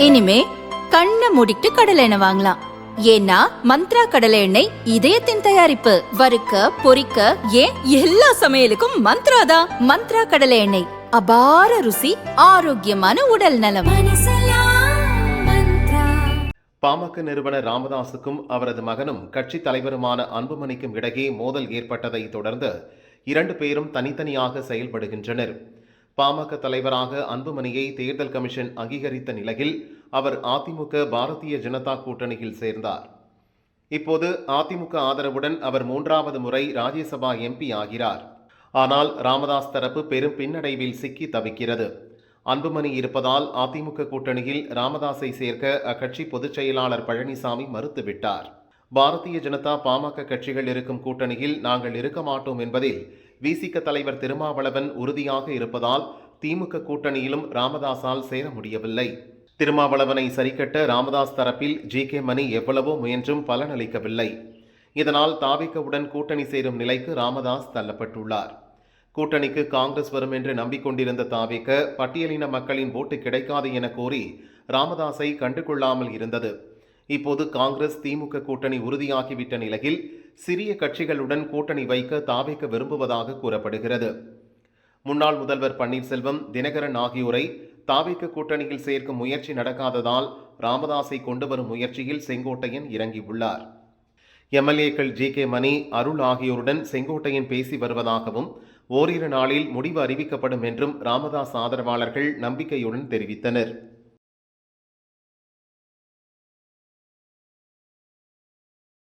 இனிமே கண்ணை மூடிட்டு கடலை எண்ணெய் வாங்கலாம். ஏன்னா மந்த்ரா கடலை எண்ணெய் இதயத்தின் தயாரிப்பு. வறுக்க பொரிக்க ஏன் எல்லா சமையலுக்கும் மந்த்ரா தான். மந்த்ரா கடலை எண்ணெய், அபார ருசி, ஆரோக்கியமான உடல் நலம். பாமக நிறுவனர் ராமதாசுக்கும் அவரது மகனும் கட்சி தலைவருமான அன்புமணிக்கும் இடையே மோதல் ஏற்பட்டதை தொடர்ந்து 2 பேரும் தனித்தனியாக செயல்படுகின்றனர். பாமக தலைவராக அன்புமணியை தேர்தல் கமிஷன் அங்கீகரித்த நிலையில் அவர் அதிமுக பாரதிய ஜனதா கூட்டணியில் சேர்ந்தார். இப்போது அதிமுக ஆதரவுடன் அவர் 3வது முறை ராஜ்யசபா எம்பி ஆகிறார். ஆனால் ராமதாஸ் தரப்பு பெரும் பின்னடைவில் சிக்கி தவிக்கிறது. அன்புமணி இருப்பதால் அதிமுக கூட்டணியில் ராமதாஸை சேர்க்க அக்கட்சி பொதுச் செயலாளர் பழனிசாமி மறுத்துவிட்டார். பாரதிய ஜனதா பாமக கட்சிகள் இருக்கும் கூட்டணியில் நாங்கள் இருக்க மாட்டோம் என்பதில் விசிக தலைவர் திருமாவளவன் உறுதியாக இருப்பதால் திமுக கூட்டணியிலும் ராமதாஸால் சேர முடியவில்லை. திருமாவளவனை சரிக்கட்ட ராமதாஸ் தரப்பில் ஜி.கே. மணி எவ்வளவோ முயன்றும் பலனளிக்கவில்லை. இதனால் தாவேகாவுடன் கூட்டணி சேரும் நிலைக்கு ராமதாஸ் தள்ளப்பட்டுள்ளார். கூட்டணிக்கு காங்கிரஸ் வரும் என்று நம்பிக்கொண்டிருந்த தாவேகா பட்டியலின மக்களின் ஓட்டு கிடைக்காது என கோரி ராமதாஸை கண்டுகொள்ளாமல் இருந்தது. இப்போது காங்கிரஸ் திமுக கூட்டணி உறுதியாகிவிட்ட நிலையில் சிறிய கட்சிகளுடன் கூட்டணி வைக்க தாவேகா விரும்புவதாக கூறப்படுகிறது. முன்னாள் முதல்வர் பன்னீர்செல்வம், தினகரன் ஆகியோரை தாவேகா கூட்டணியில் சேர்க்கும் முயற்சி நடக்காததால் ராமதாஸை கொண்டு வரும் முயற்சியில் செங்கோட்டையன் இறங்கியுள்ளார். எம்எல்ஏக்கள் ஜி.கே. மணி, அருள் ஆகியோருடன் செங்கோட்டையன் பேசி வருவதாகவும் ஓரிரு நாளில் முடிவு அறிவிக்கப்படும் என்றும் ராமதாஸ் ஆதரவாளர்கள் நம்பிக்கையுடன் தெரிவித்தனர்.